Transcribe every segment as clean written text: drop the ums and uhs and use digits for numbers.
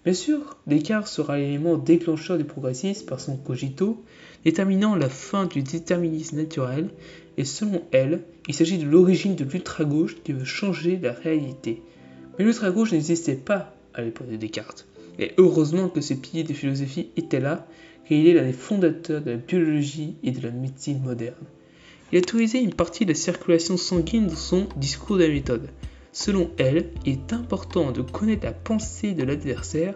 Bien sûr, Descartes sera l'élément déclencheur du progressisme par son cogito, déterminant la fin du déterminisme naturel, et selon elle, il s'agit de l'origine de l'ultra-gauche qui veut changer la réalité. Mais l'ultra-gauche n'existait pas à l'époque de Descartes, et heureusement que ce pilier de philosophie était là, car il est l'un des fondateurs de la biologie et de la médecine moderne. Il a autorisé une partie de la circulation sanguine dans son discours de la méthode. Selon elle, il est important de connaître la pensée de l'adversaire,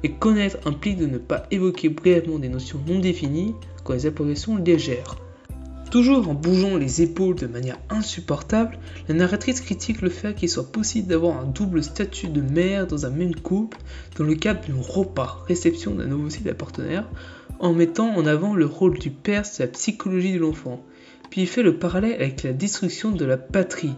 et connaître implique de ne pas évoquer brièvement des notions non définies quand les approbations légères. Toujours en bougeant les épaules de manière insupportable, la narratrice critique le fait qu'il soit possible d'avoir un double statut de mère dans un même couple dans le cadre d'un repas, réception d'un ovocyte d'un partenaire, en mettant en avant le rôle du père sur la psychologie de l'enfant. Puis il fait le parallèle avec la destruction de la patrie.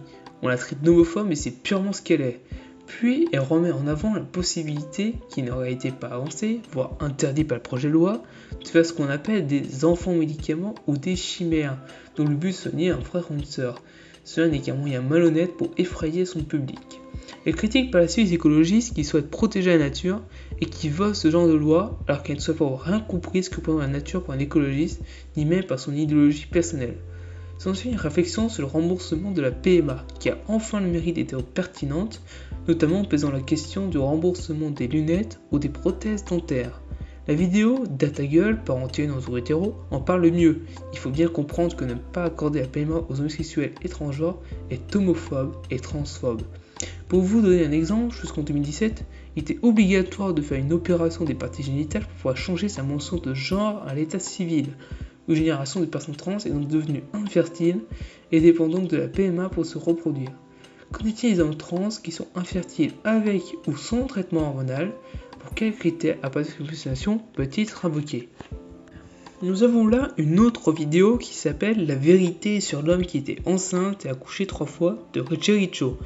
On la traite d'homophobe et c'est purement ce qu'elle est. Puis elle remet en avant la possibilité, qui n'aurait été pas avancée, voire interdite par le projet de loi, de faire ce qu'on appelle des enfants médicaments ou des chimères, dont le but est de soigner un frère ou une sœur. Cela n'est qu'un moyen malhonnête pour effrayer son public. Elle critique par la suite les écologistes qui souhaitent protéger la nature et qui votent ce genre de loi alors qu'elle ne souhaite pas avoir rien compris ce que représente la nature pour un écologiste, ni même par son idéologie personnelle. S'ensuit une réflexion sur le remboursement de la PMA, qui a enfin le mérite d'être pertinente, notamment en posant la question du remboursement des lunettes ou des prothèses dentaires. La vidéo « Data Gueule » par Antoine hétéro en parle mieux. Il faut bien comprendre que ne pas accorder la PMA aux homosexuels et transgenres est homophobe et transphobe. Pour vous donner un exemple, jusqu'en 2017, il était obligatoire de faire une opération des parties génitales pour pouvoir changer sa mention de genre à l'état civil. Une génération de personnes trans est donc devenue infertile et dépendante de la PMA pour se reproduire. Qu'en est-il des hommes trans qui sont infertiles avec ou sans traitement hormonal? Pour quels critères à partir de cette peut-il être invoqué? Nous avons là une autre vidéo qui s'appelle « La vérité sur l'homme qui était enceinte et a couché 3 fois » de Richie Richo.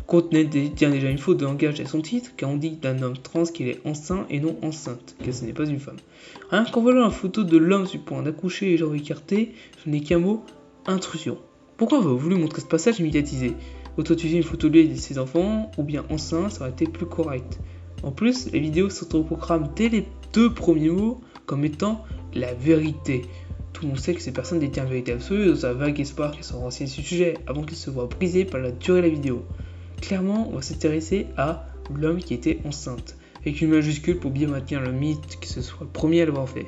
Contenait déjà une faute de langage à son titre, car on dit d'un homme trans qu'il est enceint et non enceinte, car ce n'est pas une femme. Rien qu'en voyant la photo de l'homme sur le point d'accoucher et jambes écartées, ce n'est qu'un mot, intrusion. Pourquoi avoir voulu montrer ce passage médiatisé? Autant utiliser une photo de lui et de ses enfants, ou bien enceint, ça aurait été plus correct. En plus, les vidéos s'autoproclament dès les 2 premiers mots comme étant la vérité. Tout le monde sait que ces personnes détiennent la vérité absolue dans un vague espoir qu'elles soient renseignées sur ce sujet avant qu'ils se voient brisés par la durée de la vidéo. Clairement, on va s'intéresser à l'homme qui était enceinte, avec une majuscule pour bien maintenir le mythe que ce soit le premier à l'avoir fait.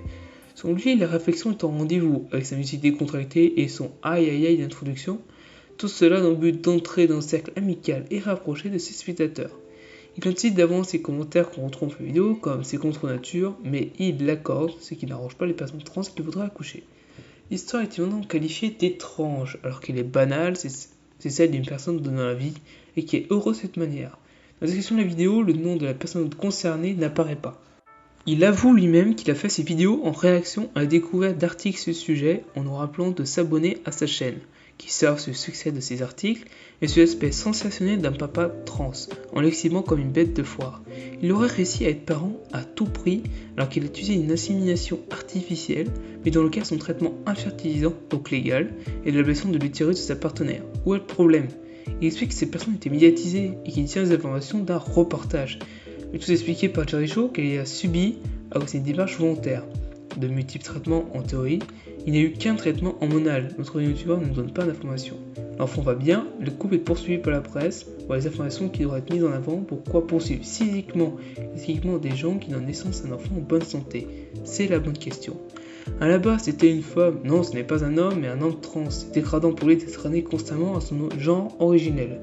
Selon lui, la réflexion est en rendez-vous avec sa musique décontractée et son aïe aïe aïe d'introduction, tout cela dans le but d'entrer dans le cercle amical et rapproché de ses spectateurs. Il incite d'avance ses commentaires qu'on retrouve en vidéo comme c'est contre nature, mais il l'accorde, ce qui n'arrange pas les personnes trans qui voudraient accoucher. L'histoire est maintenant qualifiée d'étrange, alors qu'elle est banale, c'est celle d'une personne donnant la vie et qui est heureuse de cette manière. Dans la description de la vidéo, le nom de la personne concernée n'apparaît pas. Il avoue lui-même qu'il a fait ces vidéos en réaction à la découverte d'articles sur ce sujet en nous rappelant de s'abonner à sa chaîne, qui surfe sur le succès de ses articles et sur l'aspect sensationnel d'un papa trans, en l'exhibant comme une bête de foire. Il aurait réussi à être parent à tout prix alors qu'il a utilisé une insémination artificielle, mais dans le cas de son traitement infertilisant, donc légal, et de l'ablation de l'utérus de sa partenaire. Où est le problème? Il explique que ces personnes étaient médiatisées et qu'il tient les informations d'un reportage. Il est tout expliqué par Jerry Shaw qu'elle a subi à cause d'une démarche volontaire. De multiples traitements en théorie, il n'y a eu qu'un traitement hormonal. Notre youtubeur ne nous donne pas d'informations. L'enfant va bien, le couple est poursuivi par la presse pour les informations qui devraient être mises en avant. Pourquoi poursuivre physiquement et psychiquement des gens qui donnent naissance à un enfant en bonne santé? C'est la bonne question. À la base, c'était une femme. Non, ce n'est pas un homme, mais un homme trans. C'est dégradant pour lui d'être traîné constamment à son genre originel.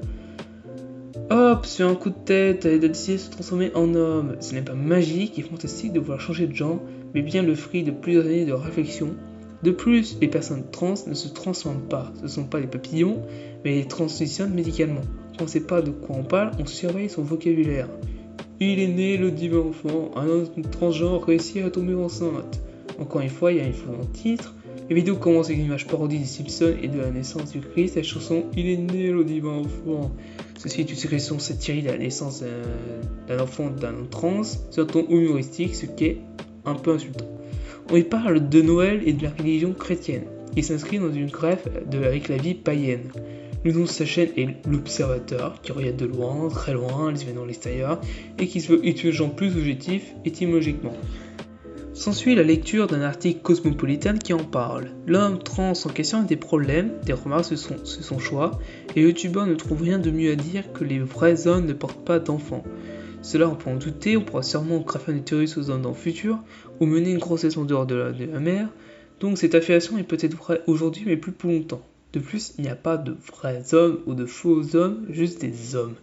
Hop, sur un coup de tête, elle a décidé de se transformer en homme. Ce n'est pas magique et fantastique de vouloir changer de genre, mais bien le fruit de plusieurs années de réflexion. De plus, les personnes trans ne se transforment pas. Ce ne sont pas des papillons, mais ils transitionnent médicalement. Quand on ne sait pas de quoi on parle, on surveille son vocabulaire. Il est né le divin enfant, un homme transgenre réussit à tomber enceinte. Encore une fois, il y a une faute dans le titre. La vidéo commence avec une image parodie des Simpsons et de la naissance du Christ. La chanson « Il est né le divin enfant ». Ceci est une sélection satirique de la naissance d'un enfant d'un homme trans, sur un ton humoristique, ce qui est un peu insultant. On y parle de Noël et de la religion chrétienne, qui s'inscrit dans une greffe avec la vie païenne. Le nom de sa chaîne est l'Observateur, qui regarde de loin, très loin, les événements de l'extérieur, et qui se veut intelligent plus objectif étymologiquement. S'ensuit la lecture d'un article Cosmopolitan qui en parle. L'homme trans en question a des problèmes, des remarques sur son choix, et le youtubeur ne trouve rien de mieux à dire que les vrais hommes ne portent pas d'enfants. Cela on peut en douter, on pourra sûrement graffer un utérus aux hommes dans le futur, ou mener une grossesse en dehors de la mer, donc cette affirmation est peut-être vraie aujourd'hui mais plus pour longtemps. De plus, il n'y a pas de vrais hommes ou de faux hommes, juste des hommes.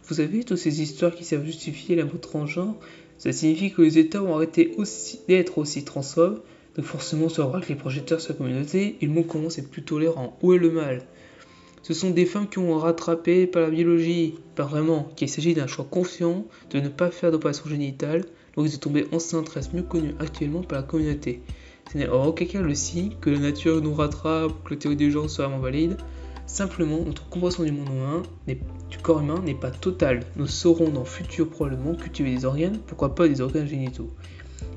Vous savez, toutes ces histoires qui servent à justifier la mode transgenre, ça signifie que les États ont arrêté d'être aussi transphobes, donc forcément ça aura que les projecteurs sur la communauté, et le mot commence à être plus tolérant. Où est le mal ? Ce sont des femmes qui ont rattrapé par la biologie, pas vraiment, qu'il s'agit d'un choix conscient de ne pas faire d'opération génitale, donc ils sont tombés enceintes reste mieux connu actuellement par la communauté. Ce n'est en aucun cas le signe que la nature nous rattrape, que la théorie du genre soit vraiment valide. Simplement, notre compréhension du monde humain, du corps humain, n'est pas totale. Nous saurons dans le futur probablement cultiver des organes, pourquoi pas des organes génitaux.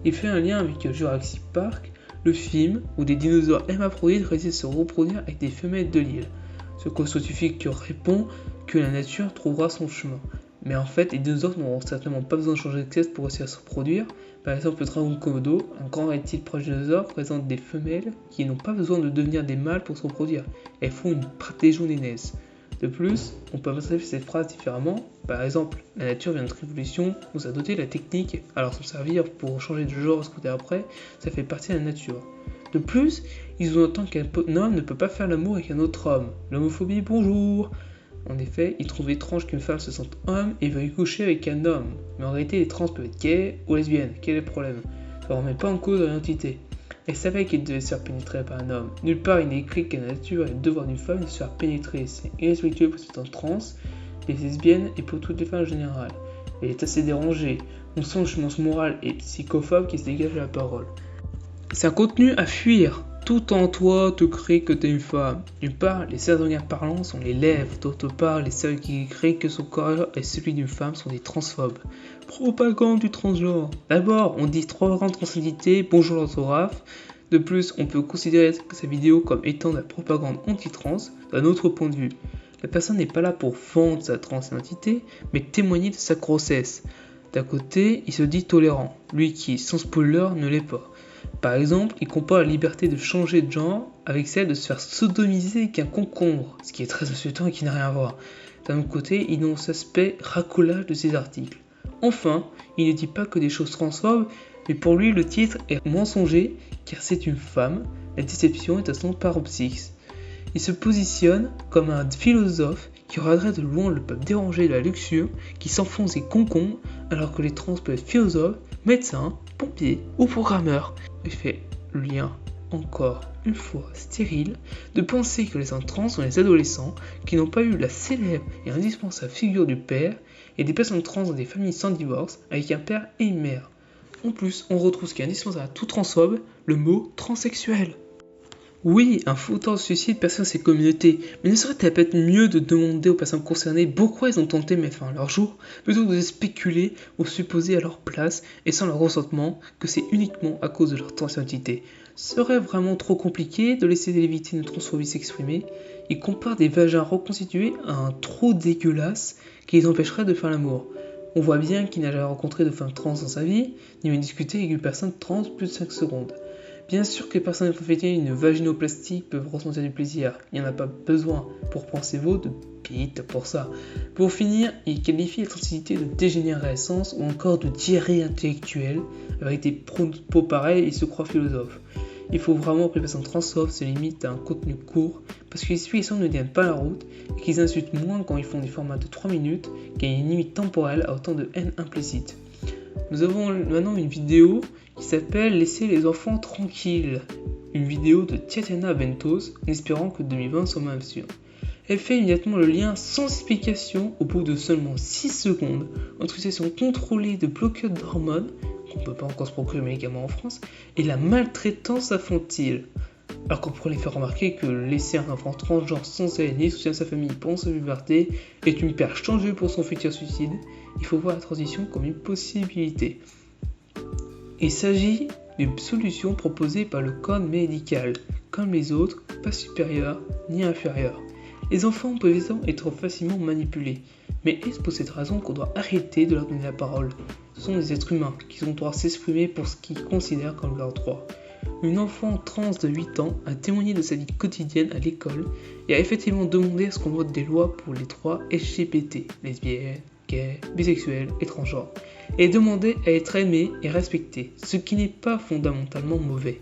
Il fait un lien avec Jurassic Park, le film où des dinosaures hermaphrodites réussissent à se reproduire avec des femelles de l'île. Ce que scientifique répond que la nature trouvera son chemin. Mais en fait, les dinosaures n'auront certainement pas besoin de changer de sexe pour réussir à se reproduire. Par exemple, le dragon Komodo, un grand reptile proche des dinosaures, présente des femelles qui n'ont pas besoin de devenir des mâles pour se reproduire. Elles font une parthénogenèse. De plus, on peut observer cette phrase différemment. Par exemple, la nature vient de notre évolution, nous a doté de la technique, alors s'en servir pour changer de genre ce côté après, ça fait partie de la nature. De plus, ils entendent qu'un homme ne peut pas faire l'amour avec un autre homme. L'homophobie, bonjour. En effet, ils trouvent étrange qu'une femme se sente homme et veuille coucher avec un homme. Mais en réalité, les trans peuvent être gays ou lesbiennes. Quel est le problème ? Ça ne remet pas en cause leur identité. Elle savait qu'elle devait se faire pénétrer par un homme. Nulle part il n'est écrit que la nature et le devoir d'une femme de se faire pénétrer. C'est irrespectueux pour certaines trans, les lesbiennes et pour toutes les femmes en général. Elle est assez dérangée. On sent le chemin moral et psychophobe qui se dégage de la parole. C'est un contenu à fuir. Tout en toi te crée que t'es une femme. D'une part, les seuls organes parlants sont les lèvres. D'autre part, les seuls qui créent que son corps est celui d'une femme sont des transphobes. Propagande du transgenre. D'abord, on dit trop grande transidentité, bonjour l'orthographe. De plus, on peut considérer sa vidéo comme étant de la propagande anti-trans d'un autre point de vue. La personne n'est pas là pour vendre sa transidentité, mais témoigner de sa grossesse. D'un côté, il se dit tolérant, lui qui, sans spoiler, ne l'est pas. Par exemple, il compare la liberté de changer de genre avec celle de se faire sodomiser avec un concombre, ce qui est très insultant et qui n'a rien à voir. D'un autre côté, il énonce l'aspect racolage de ses articles. Enfin, il ne dit pas que des choses transphobes, mais pour lui le titre est mensonger car c'est une femme, la déception est à son paroxysme. Il se positionne comme un philosophe qui regarderait de loin le peuple dérangé de la luxure qui s'enfonce des concombres alors que les trans peuvent être philosophes, médecins, pompiers ou programmeurs. Il fait le lien, encore une fois stérile, de penser que les hommes trans sont les adolescents qui n'ont pas eu la célèbre et indispensable figure du père et des personnes trans dans des familles sans divorce avec un père et une mère. En plus, on retrouve ce qui est indispensable à tout transphobe, le mot transsexuel. Oui, un fauteur de suicide personne ces communautés, mais ne serait-il pas mieux de demander aux personnes concernées pourquoi ils ont tenté de mettre fin à leur jour, plutôt que de spéculer ou supposer à leur place et sans leur consentement que c'est uniquement à cause de leur transidentité. Serait vraiment trop compliqué de laisser les victimes de transphobie s'exprimer? Ils comparent des vagins reconstitués à un trou dégueulasse qui les empêcherait de faire l'amour. On voit bien qu'il n'a jamais rencontré de femme trans dans sa vie, ni même discuté avec une personne trans plus de 5 secondes. Bien sûr que les personnes ayant fait une vaginoplastie peuvent ressentir du plaisir, il n'y en a pas besoin, pour pensez-vous, de pite pour ça. Pour finir, il qualifie la transidentité de dégénérescence ou encore de diarrhée intellectuelle, avec des propos pareils, il se croit philosophe. Il faut vraiment que les personnes transphobes se limitent à un contenu court, parce que les situations ne tiennent pas la route, et qu'ils insultent moins quand ils font des formats de 3 minutes, qu'il y a une limite temporelle à autant de haine implicite. Nous avons maintenant une vidéo qui s'appelle « Laissez les enfants tranquilles », une vidéo de Tatiana Ventos, espérant que 2020 soit même sûr. Elle fait immédiatement le lien sans explication au bout de seulement 6 secondes entre une session contrôlée de bloqueurs d'hormones, qu'on ne peut pas encore se procurer médicaments en France, et la maltraitance infantile. Alors qu'on pourrait les faire remarquer que laisser un enfant transgenre sans aide ni soutien de sa famille pendant sa puberté est une perche tangée pour son futur suicide, il faut voir la transition comme une possibilité. Il s'agit d'une solution proposée par le code médical, comme les autres, pas supérieure ni inférieure. Les enfants peuvent être facilement manipulés, mais est-ce pour cette raison qu'on doit arrêter de leur donner la parole? Ce sont des êtres humains qui ont droit à s'exprimer pour ce qu'ils considèrent comme leur droit. Une enfant trans de 8 ans a témoigné de sa vie quotidienne à l'école et a effectivement demandé à ce qu'on vote des lois pour les droits LGBT, lesbiennes, gays, bisexuels et transgenres, et demandé à être aimée et respectée, ce qui n'est pas fondamentalement mauvais.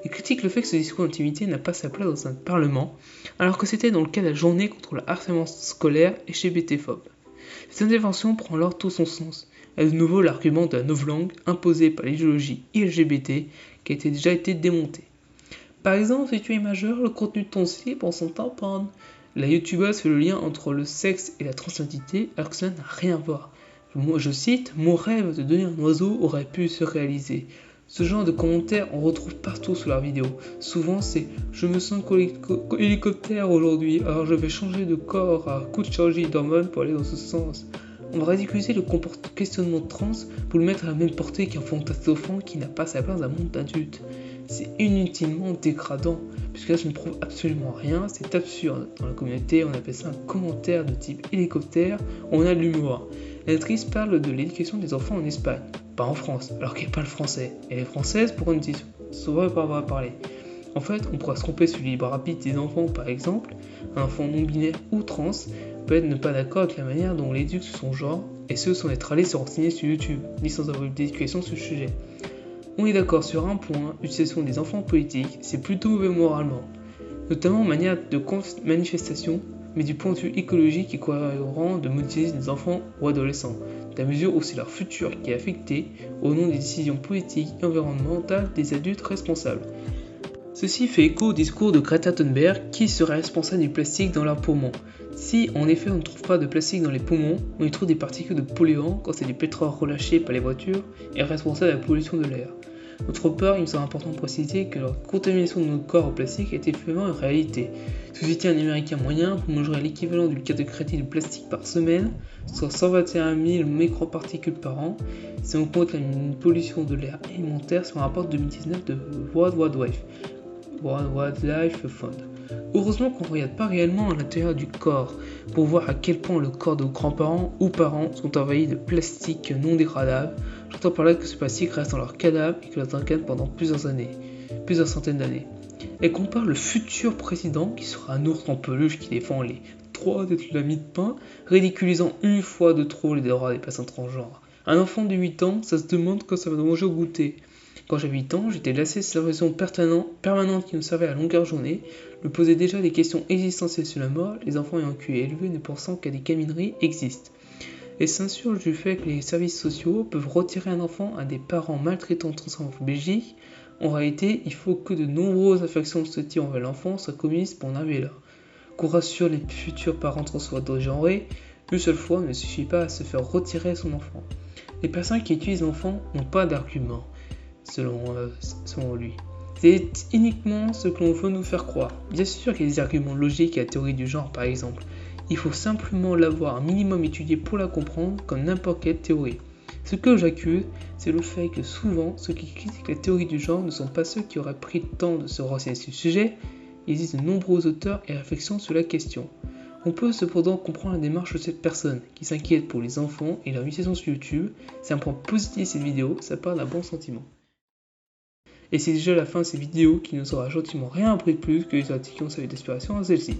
Il critique le fait que ce discours d'intimité n'a pas sa place dans un parlement, alors que c'était dans le cas de la journée contre le harcèlement scolaire LGBT-phobe. Cette intervention prend alors tout son sens, et de nouveau l'argument de la novlangue imposée par l'idéologie LGBT qui a déjà été démonté. Par exemple, si tu es majeur, le contenu de ton slip, on s'en tamponne. La youtubeuse fait le lien entre le sexe et la transidentité alors que cela n'a rien à voir. Moi, je cite, mon rêve de devenir un oiseau aurait pu se réaliser. Ce genre de commentaires on retrouve partout sous leurs vidéos. Souvent c'est je me sens hélicoptère aujourd'hui, alors je vais changer de corps à coup de chirurgie d'hormones pour aller dans ce sens. On va ridiculiser le questionnement trans pour le mettre à la même portée qu'un fantasme qui n'a pas sa place dans un monde d'adulte. C'est inutilement dégradant, puisque là ça ne prouve absolument rien, c'est absurde. Dans la communauté, on appelle ça un commentaire de type hélicoptère, on a de l'humour. L'actrice parle de l'éducation des enfants en Espagne, pas en France, alors qu'elle parle français. Elle est française pour une petite sauveur pas avoir parlé. En fait, on pourra se tromper sur le libre arbitre des enfants par exemple. Un enfant non binaire ou trans peut être ne pas d'accord avec la manière dont on l'éduque sur son genre, et ce sans être allé se renseigner sur YouTube, ni sans avoir eu d'éducation sur le sujet. On est d'accord sur un point, l'utilisation des enfants politiques, c'est plutôt mauvais moralement, notamment en manière de manifestation, mais du point de vue écologique et cohérent de motiver des enfants ou adolescents, de la mesure où c'est leur futur qui est affecté au nom des décisions politiques et environnementales des adultes responsables. Ceci fait écho au discours de Greta Thunberg qui serait responsable du plastique dans leurs poumons. Si en effet on ne trouve pas de plastique dans les poumons, on y trouve des particules de polluants quand c'est du pétrole relâché par les voitures et responsable de la pollution de l'air. D'autre part, il me semble important de préciser que la contamination de notre corps au plastique est effectivement une réalité. Si vous étiez un Américain moyen, vous mangerez l'équivalent d'une carte de crédit de plastique par semaine, soit 121 000 microparticules par an, si on compte une pollution de l'air alimentaire sur un rapport 2019 de World Wildlife Fund. Heureusement qu'on ne regarde pas réellement à l'intérieur du corps pour voir à quel point le corps de grands-parents ou parents sont envahis de plastique non dégradable. J'entends par là que ce plastique reste dans leur cadavre et que leur incarne pendant plusieurs centaines d'années. Elle compare le futur président, qui sera un ours en peluche qui défend les droits de l'ami de pain, ridiculisant une fois de trop les droits des personnes transgenres. Un enfant de 8 ans, ça se demande quand ça va manger au goûter. Quand j'avais 8 ans, j'étais lassé de cette réflexion permanente qui nous servait à longueur journée, me posait déjà des questions existentielles sur la mort, les enfants ayant cru et élevé ne pensant qu'à des camineries existent. Et s'insurge du fait que les services sociaux peuvent retirer un enfant à des parents maltraitants transformés en Belgique. En réalité, il faut que de nombreuses infractions de ce type envers l'enfant soient commises pour en arriver là. Qu'on rassure les futurs parents transgenrés, une seule fois ne suffit pas à se faire retirer son enfant. Les personnes qui utilisent l'enfant n'ont pas d'argument, selon lui. C'est uniquement ce que l'on veut nous faire croire. Bien sûr qu'il y a des arguments logiques à la théorie du genre par exemple. Il faut simplement l'avoir un minimum étudié pour la comprendre comme n'importe quelle théorie. Ce que j'accuse, c'est le fait que souvent, ceux qui critiquent la théorie du genre ne sont pas ceux qui auraient pris le temps de se renseigner sur le sujet. Il existe de nombreux auteurs et réflexions sur la question. On peut cependant comprendre la démarche de cette personne qui s'inquiète pour les enfants et leur utilisation sur YouTube. C'est un point positif de cette vidéo, ça part d'un bon sentiment. Et c'est déjà la fin de cette vidéo qui ne sera gentiment rien appris de plus que les articles qui ont servi d'inspiration à celle-ci.